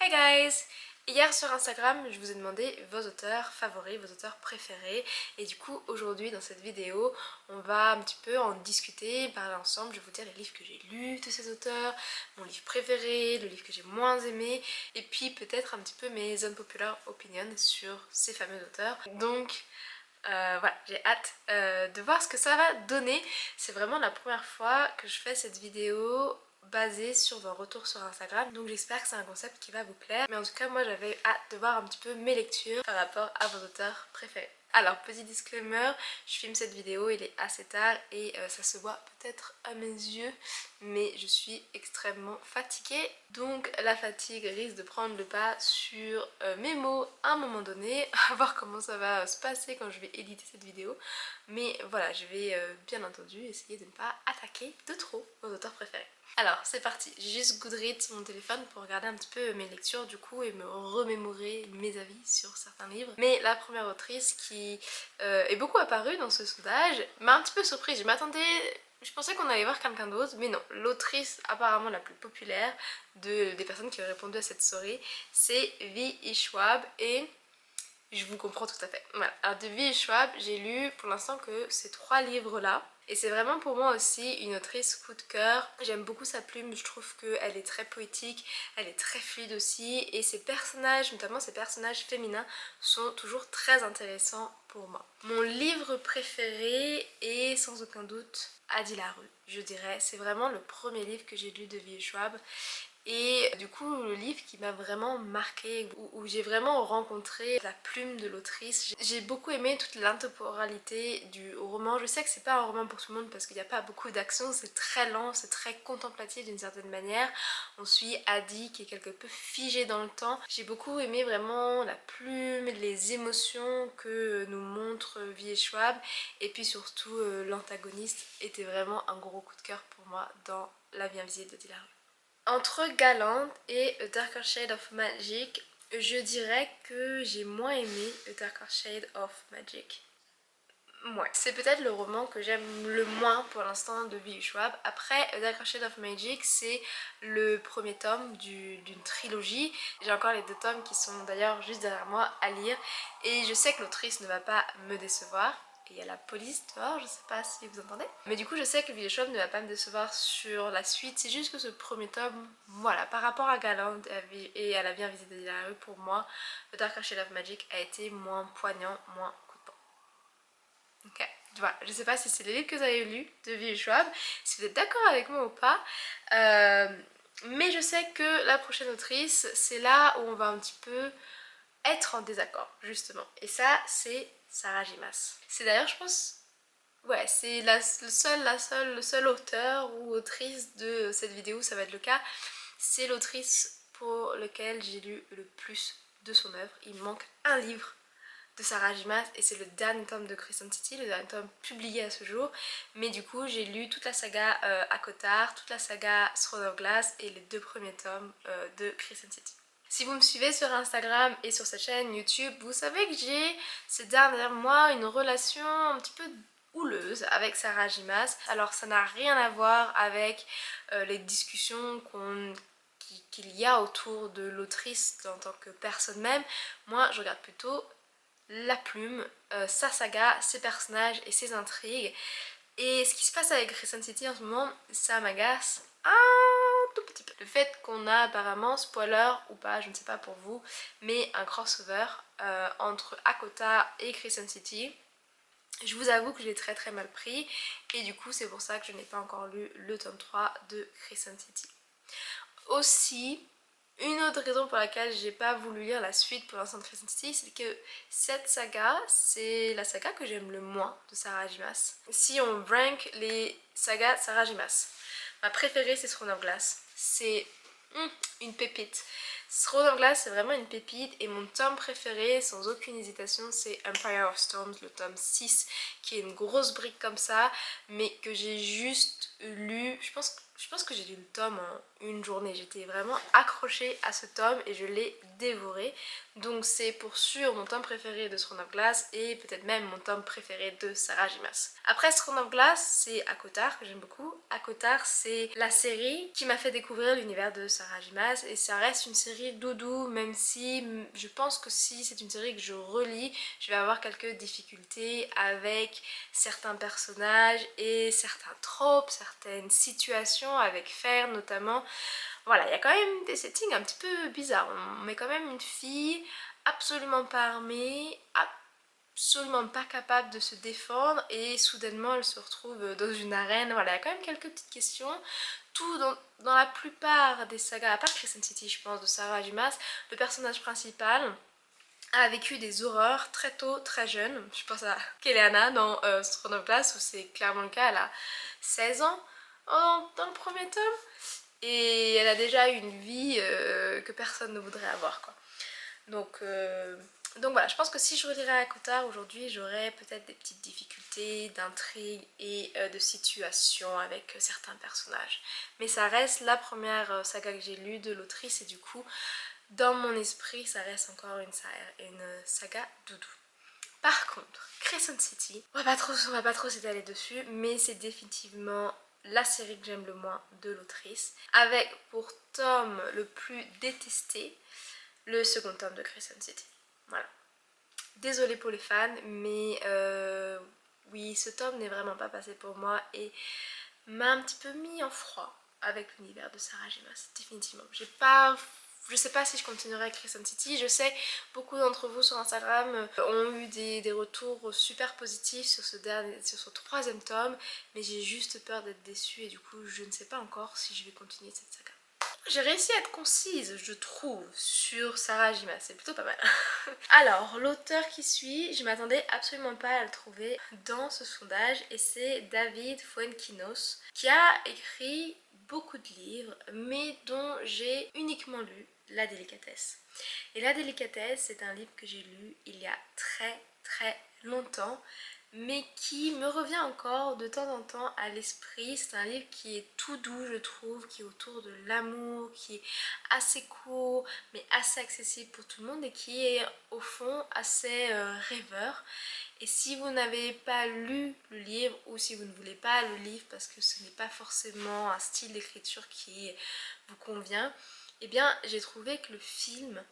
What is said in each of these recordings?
Hi guys! Hier sur Instagram, je vous ai demandé vos auteurs favoris, vos auteurs préférés, et du coup aujourd'hui dans cette vidéo on va un petit peu en discuter, parler ensemble. Je vais vous dire les livres que j'ai lus de ces auteurs, mon livre préféré, le livre que j'ai moins aimé, et puis peut-être un petit peu mes unpopular opinions sur ces fameux auteurs. Donc voilà, j'ai hâte de voir ce que ça va donner. C'est vraiment la première fois que je fais cette vidéo basée sur vos retours sur Instagram, donc j'espère que c'est un concept qui va vous plaire. Mais en tout cas moi j'avais hâte de voir un petit peu mes lectures par rapport à vos auteurs préférés. Alors petit disclaimer, je filme cette vidéo, il est assez tard et ça se voit peut-être à mes yeux, mais je suis extrêmement fatiguée. Donc la fatigue risque de prendre le pas sur mes mots à un moment donné, à voir comment ça va se passer quand je vais éditer cette vidéo. Mais voilà, je vais bien entendu essayer de ne pas attaquer de trop vos auteurs préférés. Alors c'est parti, j'ai juste Goodreads sur mon téléphone pour regarder un petit peu mes lectures du coup et me remémorer mes avis sur certains livres. Mais la première autrice qui est beaucoup apparue dans ce sondage m'a un petit peu surprise. Je pensais qu'on allait voir quelqu'un d'autre, mais non. L'autrice apparemment la plus populaire des personnes qui ont répondu à cette story, c'est V.E. Schwab, et je vous comprends tout à fait. Voilà. Alors de V.E. Schwab, j'ai lu pour l'instant que ces 3 livres-là. Et c'est vraiment pour moi aussi une autrice coup de cœur. J'aime beaucoup sa plume, je trouve qu'elle est très poétique, elle est très fluide aussi. Et ses personnages, notamment ses personnages féminins, sont toujours très intéressants pour moi. Mon livre préféré est sans aucun doute Addie Larue, je dirais. C'est vraiment le premier livre que j'ai lu de V.E. Schwab. Et du coup le livre qui m'a vraiment marqué, où j'ai vraiment rencontré la plume de l'autrice. J'ai beaucoup aimé toute l'intemporalité du roman. Je sais que c'est pas un roman pour tout le monde parce qu'il n'y a pas beaucoup d'action, c'est très lent, c'est très contemplatif d'une certaine manière. On suit Addie qui est quelque peu figée dans le temps. J'ai beaucoup aimé vraiment la plume, les émotions que nous montre V.E. Schwab, et puis surtout l'antagoniste était vraiment un gros coup de cœur pour moi dans La vie invisible de Dilara. Entre Galante et A Darker Shade of Magic, je dirais que j'ai moins aimé A Darker Shade of Magic. Ouais, c'est peut-être le roman que j'aime le moins pour l'instant de V.E. Schwab. Après, A Darker Shade of Magic, c'est le premier tome d'une trilogie. J'ai encore les 2 tomes qui sont d'ailleurs juste derrière moi à lire. Et je sais que l'autrice ne va pas me décevoir. Et il y a la police dehors, je sais pas si vous entendez. Mais du coup je sais que V.E. Schwab ne va pas me décevoir sur la suite. C'est juste que ce premier tome, voilà, par rapport à Galant et à La vie invisible de la rue, pour moi, The Darker Shade of Magic a été moins poignant, moins coup de poing. Ok, voilà, je sais pas si c'est les livres que vous avez lus de V.E. Schwab, si vous êtes d'accord avec moi ou pas. Mais je sais que la prochaine autrice, c'est là où on va un petit peu être en désaccord, justement. Et ça, c'est Sarah J. Maas. C'est d'ailleurs, je pense, ouais, c'est le seul auteur ou autrice de cette vidéo, ça va être le cas. C'est l'autrice pour lequel j'ai lu le plus de son œuvre. Il me manque un livre de Sarah J. Maas et c'est le dernier tome de Crescent City, le dernier tome publié à ce jour. Mais du coup, j'ai lu toute la saga Akotar, toute la saga Throne of Glass et les 2 premiers tomes de Crescent City. Si vous me suivez sur Instagram et sur cette chaîne YouTube, vous savez que j'ai ces derniers mois une relation un petit peu houleuse avec Sarah J. Maas. Alors ça n'a rien à voir avec les discussions qu'il y a autour de l'autrice en tant que personne même. Moi je regarde plutôt la plume, sa saga, ses personnages et ses intrigues. Et ce qui se passe avec Crescent City en ce moment, ça m'agace un tout petit peu. Le fait qu'on a apparemment, spoiler ou pas, je ne sais pas pour vous, mais un crossover entre Akota et Crescent City. Je vous avoue que je l'ai très très mal pris et du coup c'est pour ça que je n'ai pas encore lu le tome 3 de Crescent City. Aussi, une autre raison pour laquelle j'ai pas voulu lire la suite pour l'instant de Crescent City, c'est que cette saga, c'est la saga que j'aime le moins de Sarah J. Maas. Si on rank les sagas Sarah J. Maas, ma préférée c'est Throne of Glass. C'est une pépite. Throne of Glass c'est vraiment une pépite et mon tome préféré sans aucune hésitation c'est Empire of Storms, le tome 6 qui est une grosse brique comme ça mais que j'ai juste lu, je pense Je pense que j'ai lu le tome en une journée, j'étais vraiment accrochée à ce tome et je l'ai dévoré. Donc c'est pour sûr mon tome préféré de Throne of Glass et peut-être même mon tome préféré de Sarah J. Maas. Après Throne of Glass, c'est ACOTAR que j'aime beaucoup. ACOTAR, c'est la série qui m'a fait découvrir l'univers de Sarah J. Maas et ça reste une série doudou, même si je pense que si c'est une série que je relis, je vais avoir quelques difficultés avec certains personnages et certains tropes, certaines situations avec Fer notamment. Voilà, il y a quand même des settings un petit peu bizarres. On met quand même une fille absolument pas armée, absolument pas capable de se défendre et soudainement elle se retrouve dans une arène. Voilà, il y a quand même quelques petites questions. Tout dans la plupart des sagas, à part Crescent City je pense, de Sarah J. Maas, le personnage principal a vécu des horreurs très tôt, très jeune. Je pense à Keleana dans Throne of Glass où c'est clairement le cas, elle a 16 ans dans le premier tome. Et elle a déjà eu une vie que personne ne voudrait avoir quoi. Donc voilà, je pense que si je relirais ACOTAR aujourd'hui, j'aurais peut-être des petites difficultés d'intrigue et de situation avec certains personnages. Mais ça reste la première saga que j'ai lue de l'autrice et du coup, dans mon esprit, ça reste encore une saga doudou. Par contre, Crescent City, on va pas trop s'étaler dessus, mais c'est définitivement la série que j'aime le moins de l'autrice, avec pour tome le plus détesté, le second tome de Crescent City. Voilà. Désolée pour les fans, mais oui, ce tome n'est vraiment pas passé pour moi et m'a un petit peu mis en froid avec l'univers de Sarah J. Maas, définitivement. Je sais pas si je continuerai avec Crescent City. Je sais beaucoup d'entre vous sur Instagram ont eu des retours super positifs sur ce troisième tome, mais j'ai juste peur d'être déçue et du coup je ne sais pas encore si je vais continuer cette saga. J'ai réussi à être concise, je trouve, sur Sarah J. Maas, c'est plutôt pas mal. Alors, l'auteur qui suit, je m'attendais absolument pas à le trouver dans ce sondage et c'est David Fuenquinos qui a écrit beaucoup de livres mais dont j'ai uniquement lu La Délicatesse. Et La Délicatesse, c'est un livre que j'ai lu il y a très longtemps mais qui me revient encore de temps en temps à l'esprit. C'est un livre qui est tout doux je trouve, qui est autour de l'amour, qui est assez court mais assez accessible pour tout le monde et qui est au fond assez rêveur. Et si vous n'avez pas lu le livre ou si vous ne voulez pas le livre parce que ce n'est pas forcément un style d'écriture qui vous convient, eh bien j'ai trouvé que le film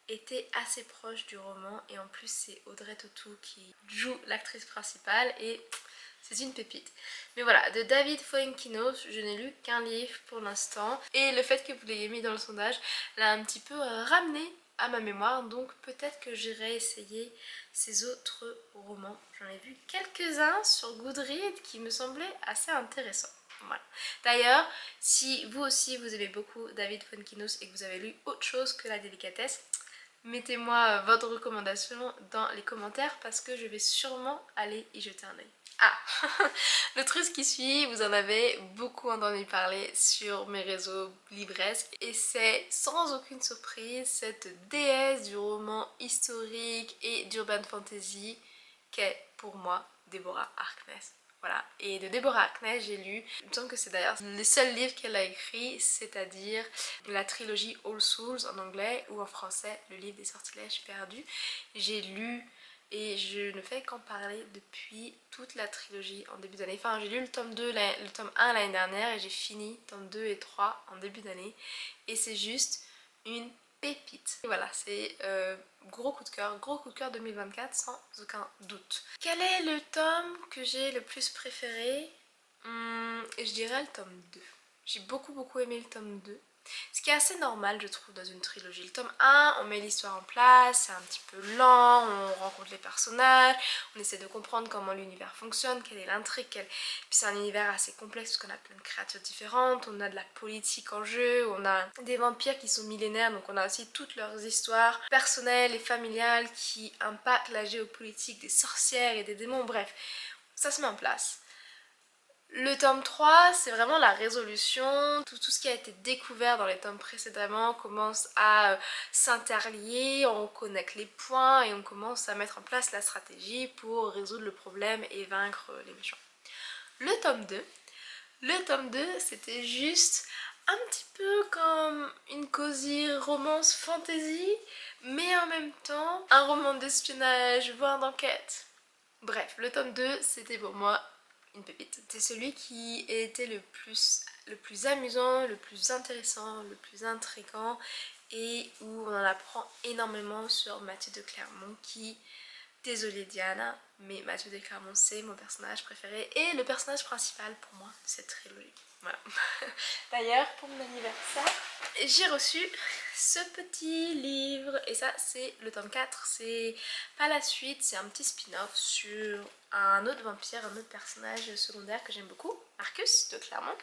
était assez proche du roman et en plus c'est Audrey Tautou qui joue l'actrice principale et c'est une pépite. Mais voilà, de David Fuenquinos, je n'ai lu qu'un livre pour l'instant et le fait que vous l'ayez mis dans le sondage l'a un petit peu ramené à ma mémoire, donc peut-être que j'irai essayer ses autres romans. J'en ai vu quelques-uns sur Goodreads qui me semblaient assez intéressants. Voilà. D'ailleurs, si vous aussi vous aimez beaucoup David Fuenquinos et que vous avez lu autre chose que La Délicatesse, mettez-moi votre recommandation dans les commentaires parce que je vais sûrement aller y jeter un œil. Ah, le truc qui suit, vous en avez beaucoup entendu parler sur mes réseaux livresques et c'est sans aucune surprise cette déesse du roman historique et d'urban fantasy qu'est pour moi Deborah Harkness. Voilà, et de Deborah Harkness j'ai lu, il me semble que c'est d'ailleurs le seul livre qu'elle a écrit, c'est-à-dire la trilogie All Souls en anglais ou en français, le livre des sortilèges perdus. J'ai lu et je ne fais qu'en parler depuis toute la trilogie en début d'année. Enfin j'ai lu le tome 2, le tome 1 l'année dernière et j'ai fini tome 2 et 3 en début d'année et c'est juste une pépite. Et voilà, c'est gros coup de cœur 2024 sans aucun doute. Quel est le tome que j'ai le plus préféré? Je dirais le tome 2. J'ai beaucoup aimé le tome 2. Ce qui est assez normal je trouve dans une trilogie. Le tome 1, on met l'histoire en place, c'est un petit peu lent, on rencontre les personnages, on essaie de comprendre comment l'univers fonctionne, quelle est l'intrigue, Puis c'est un univers assez complexe parce qu'on a plein de créatures différentes, on a de la politique en jeu, on a des vampires qui sont millénaires, donc on a aussi toutes leurs histoires personnelles et familiales qui impactent la géopolitique des sorcières et des démons, bref, ça se met en place. Le tome 3, c'est vraiment la résolution, tout ce qui a été découvert dans les tomes précédemment commence à s'interlier, on connecte les points et on commence à mettre en place la stratégie pour résoudre le problème et vaincre les méchants. Le tome 2, Le tome 2 c'était juste un petit peu comme une cosy romance fantasy, mais en même temps un roman d'espionnage, voire d'enquête. Bref, le tome 2 c'était pour moi une pépite. C'est celui qui était le plus amusant, le plus intéressant, le plus intriguant et où on en apprend énormément sur Mathieu de Clermont qui, désolée Diana, mais Mathieu de Clermont c'est mon personnage préféré et le personnage principal pour moi de cette trilogie. Voilà. D'ailleurs, pour mon anniversaire, j'ai reçu ce petit livre et ça c'est le tome 4, c'est pas la suite, c'est un petit spin-off sur un autre vampire, un autre personnage secondaire que j'aime beaucoup, Marcus de Clermont.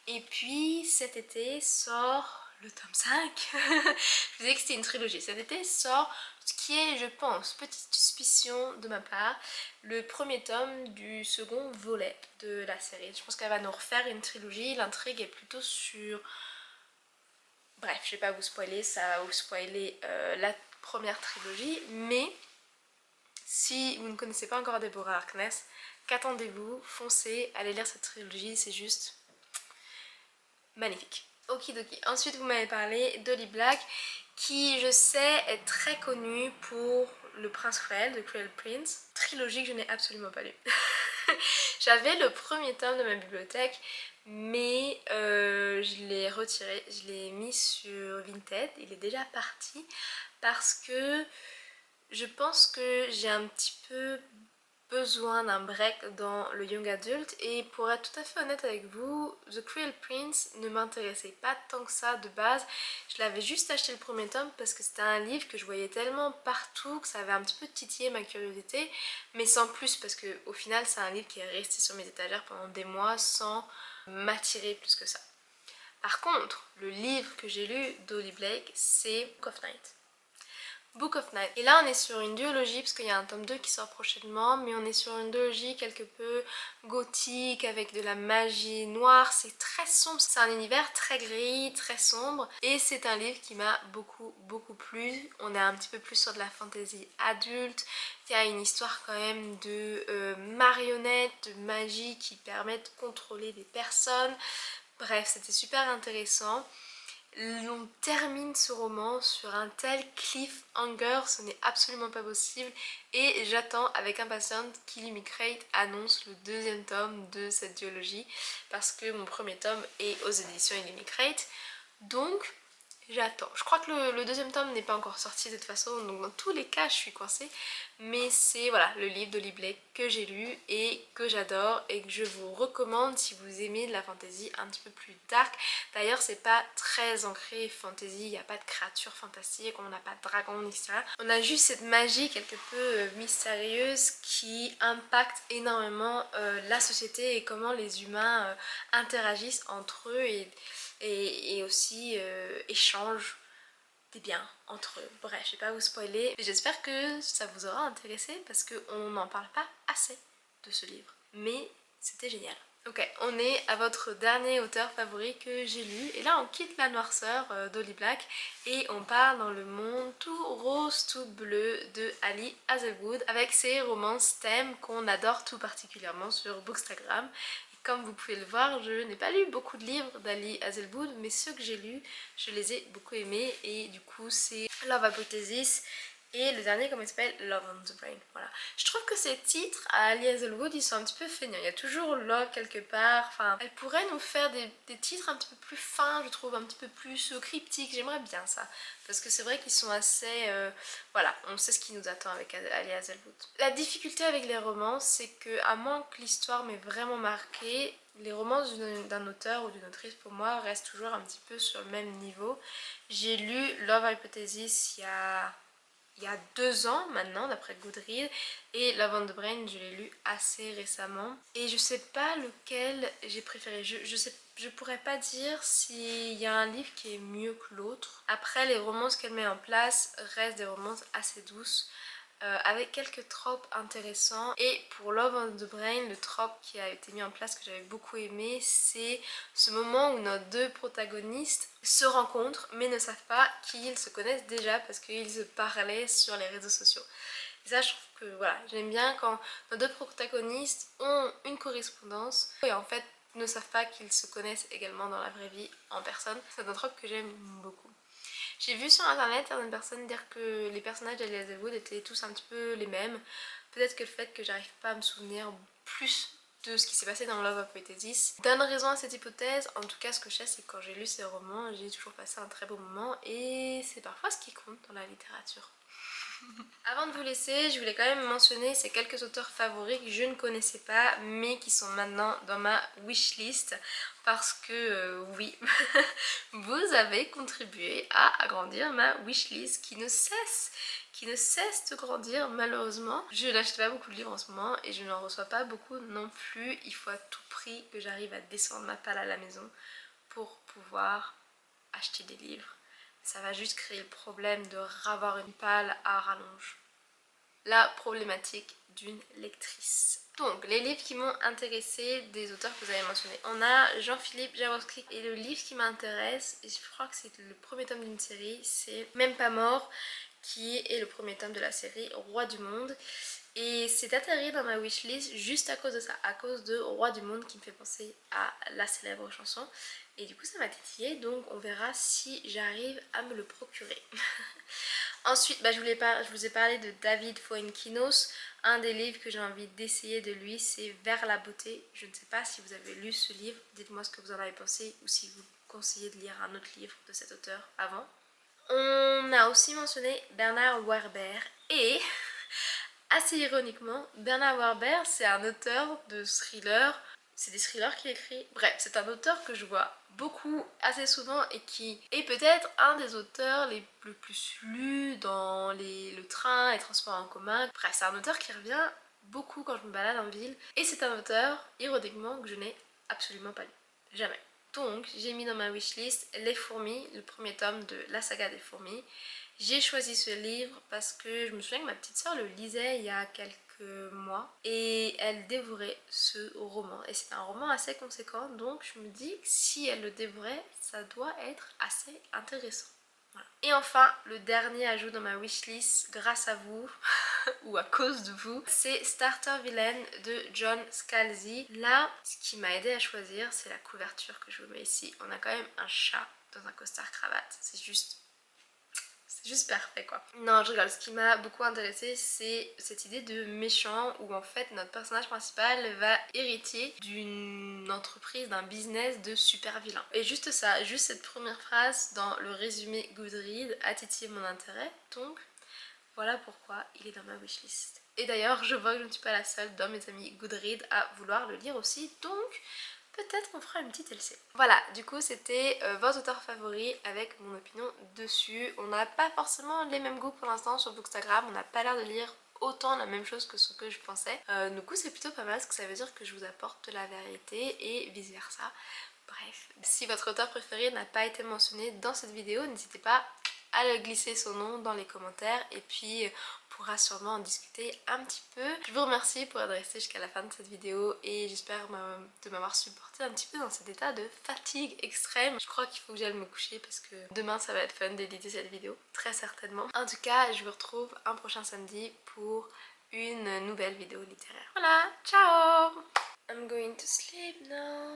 Et puis cet été sort le tome 5. Je disais que c'était une trilogie. Cet été sort ce qui est, je pense, petite suspicion de ma part, le premier tome du second volet de la série. Je pense qu'elle va nous refaire une trilogie. L'intrigue est plutôt sur... Bref, je vais pas vous spoiler, ça va vous spoiler la première trilogie. Mais si vous ne connaissez pas encore Deborah Harkness, qu'attendez-vous? Foncez, allez lire cette trilogie, c'est juste magnifique. Okidoki. Ensuite vous m'avez parlé d'Holly Black qui je sais est très connue pour Le Prince Cruel, The Cruel Prince. Trilogie que je n'ai absolument pas lue. J'avais le premier tome de ma bibliothèque mais je l'ai retiré, je l'ai mis sur Vinted, il est déjà parti parce que je pense que j'ai un petit peu besoin d'un break dans le young adult et pour être tout à fait honnête avec vous, The Cruel Prince ne m'intéressait pas tant que ça de base. Je l'avais juste acheté le premier tome parce que c'était un livre que je voyais tellement partout que ça avait un petit peu titillé ma curiosité, mais sans plus parce que au final c'est un livre qui est resté sur mes étagères pendant des mois sans m'attirer plus que ça. Par contre, le livre que j'ai lu d'Holly Blake c'est Book of Night. Book of Night. Et là on est sur une duologie parce qu'il y a un tome 2 qui sort prochainement, mais on est sur une duologie quelque peu gothique avec de la magie noire, c'est très sombre, c'est un univers très gris, très sombre et c'est un livre qui m'a beaucoup plu. On est un petit peu plus sur de la fantasy adulte, il y a une histoire quand même de marionnettes, de magie qui permettent de contrôler des personnes. Bref, c'était super intéressant. On termine ce roman sur un tel cliffhanger, ce n'est absolument pas possible et j'attends avec impatience qu'Illumy Crate annonce le deuxième tome de cette duologie parce que mon premier tome est aux éditions Illumy Crate, donc j'attends. Je crois que le deuxième tome n'est pas encore sorti de toute façon, donc dans tous les cas je suis coincée. Mais c'est voilà le livre d'Holly Blake que j'ai lu et que j'adore et que je vous recommande si vous aimez de la fantasy un petit peu plus dark. D'ailleurs c'est pas très ancré fantasy, il n'y a pas de créatures fantastiques, on n'a pas de dragons, etc. On a juste cette magie quelque peu mystérieuse qui impacte énormément la société et comment les humains interagissent entre eux et aussi échangent des biens entre eux. Bref, je vais pas vous spoiler, mais j'espère que ça vous aura intéressé parce qu'on n'en parle pas assez de ce livre. Mais c'était génial. Ok, on est à votre dernier auteur favori que j'ai lu et là on quitte la noirceur d'Holly Black et on part dans le monde tout rose, tout bleu de Ali Hazelwood avec ses romances thèmes qu'on adore tout particulièrement sur Bookstagram. Comme vous pouvez le voir, je n'ai pas lu beaucoup de livres d'Ali Hazelwood, mais ceux que j'ai lus, je les ai beaucoup aimés et du coup c'est Love Hypothesis et le dernier, comment il s'appelle, Love on the Brain. Voilà. Je trouve que ces titres à Ali Hazelwood, ils sont un petit peu feignants. Il y a toujours Love quelque part. Enfin, elle pourrait nous faire des titres un petit peu plus fins, je trouve, un petit peu plus cryptiques. J'aimerais bien ça. Parce que c'est vrai qu'ils sont assez... voilà, on sait ce qui nous attend avec Ali Hazelwood. La difficulté avec les romans, c'est que à moins que l'histoire m'ait vraiment marqué, les romances d'un auteur ou d'une autrice pour moi restent toujours un petit peu sur le même niveau. J'ai lu Love Hypothesis il y a 2 ans maintenant d'après Goodreads et Love on the Brain je l'ai lu assez récemment et je sais pas lequel j'ai préféré, je pourrais pas dire s'il y a un livre qui est mieux que l'autre. Après les romances qu'elle met en place restent des romances assez douces avec quelques tropes intéressants et pour Love on the Brain, le trope qui a été mis en place que j'avais beaucoup aimé, c'est ce moment où nos deux protagonistes se rencontrent mais ne savent pas qu'ils se connaissent déjà parce qu'ils se parlaient sur les réseaux sociaux. Et ça je trouve que voilà, j'aime bien quand nos deux protagonistes ont une correspondance et en fait ne savent pas qu'ils se connaissent également dans la vraie vie en personne. C'est un trope que j'aime beaucoup. J'ai vu sur internet certaines personnes dire que les personnages d'Elias Wood étaient tous un petit peu les mêmes. Peut-être que le fait que j'arrive pas à me souvenir plus de ce qui s'est passé dans Love of Hypothesis donne raison à cette hypothèse. En tout cas, ce que je sais, c'est que quand j'ai lu ces romans, j'ai toujours passé un très beau moment et c'est parfois ce qui compte dans la littérature. Avant de vous laisser, je voulais quand même mentionner ces quelques auteurs favoris que je ne connaissais pas mais qui sont maintenant dans ma wishlist parce que oui, vous avez contribué à agrandir ma wishlist qui ne cesse de grandir malheureusement. Je n'achète pas beaucoup de livres en ce moment et je n'en reçois pas beaucoup non plus. Il faut à tout prix que j'arrive à descendre ma palle à la maison pour pouvoir acheter des livres. Ça va juste créer le problème de ravoir une palle à rallonge. La problématique d'une lectrice. Donc, les livres qui m'ont intéressé des auteurs que vous avez mentionnés. On a Jean-Philippe Jaworski et le livre qui m'intéresse, et je crois que c'est le premier tome d'une série, c'est Même pas mort, qui est le premier tome de la série Roi du Monde. Et c'est atterri dans ma wishlist juste à cause de ça, à cause de Roi du Monde qui me fait penser à la célèbre chanson. Et du coup ça m'a titillé, donc on verra si j'arrive à me le procurer. Ensuite, je vous ai parlé de David Fuenquinos. Un des livres que j'ai envie d'essayer de lui, c'est Vers la beauté. Je ne sais pas si vous avez lu ce livre, dites-moi ce que vous en avez pensé ou si vous conseillez de lire un autre livre de cet auteur avant. On a aussi mentionné Bernard Werber et... assez ironiquement, Bernard Werber, c'est un auteur de thrillers. C'est des thrillers qu'il écrit. Bref, c'est un auteur que je vois beaucoup, assez souvent, et qui est peut-être un des auteurs les plus lus dans le train, les transports en commun. Bref, c'est un auteur qui revient beaucoup quand je me balade en ville. Et c'est un auteur, ironiquement, que je n'ai absolument pas lu. Jamais. Donc, j'ai mis dans ma wishlist Les Fourmis, le premier tome de la saga des fourmis. J'ai choisi ce livre parce que je me souviens que ma petite soeur le lisait il y a quelques mois et elle dévorait ce roman. Et c'est un roman assez conséquent, donc je me dis que si elle le dévorait, ça doit être assez intéressant. Voilà. Et enfin, le dernier ajout dans ma wishlist, grâce à vous, ou à cause de vous, c'est Starter Villain de John Scalzi. Là, ce qui m'a aidé à choisir, c'est la couverture que je vous mets ici. On a quand même un chat dans un costard cravate, c'est juste parfait quoi. Non, je rigole, ce qui m'a beaucoup intéressée, c'est cette idée de méchant où en fait notre personnage principal va hériter d'une entreprise, d'un business de super vilain. Et juste ça, juste cette première phrase dans le résumé Goodreads a titillé mon intérêt, donc voilà pourquoi il est dans ma wishlist. Et d'ailleurs, je vois que je ne suis pas la seule dans mes amis Goodreads à vouloir le lire aussi, donc peut-être qu'on fera une petite LC. Voilà, du coup c'était vos auteurs favoris avec mon opinion dessus. On n'a pas forcément les mêmes goûts pour l'instant sur Bookstagram, on n'a pas l'air de lire autant la même chose que ce que je pensais. Du coup c'est plutôt pas mal parce que ça veut dire que je vous apporte de la vérité et vice versa. Bref, si votre auteur préféré n'a pas été mentionné dans cette vidéo, n'hésitez pas à le glisser son nom dans les commentaires et puis on pourra sûrement en discuter un petit peu. Je vous remercie pour être resté jusqu'à la fin de cette vidéo et j'espère de m'avoir supporté un petit peu dans cet état de fatigue extrême. Je crois qu'il faut que j'aille me coucher parce que demain ça va être fun d'éditer cette vidéo, très certainement. En tout cas, je vous retrouve un prochain samedi pour une nouvelle vidéo littéraire. Voilà, ciao! I'm going to sleep now.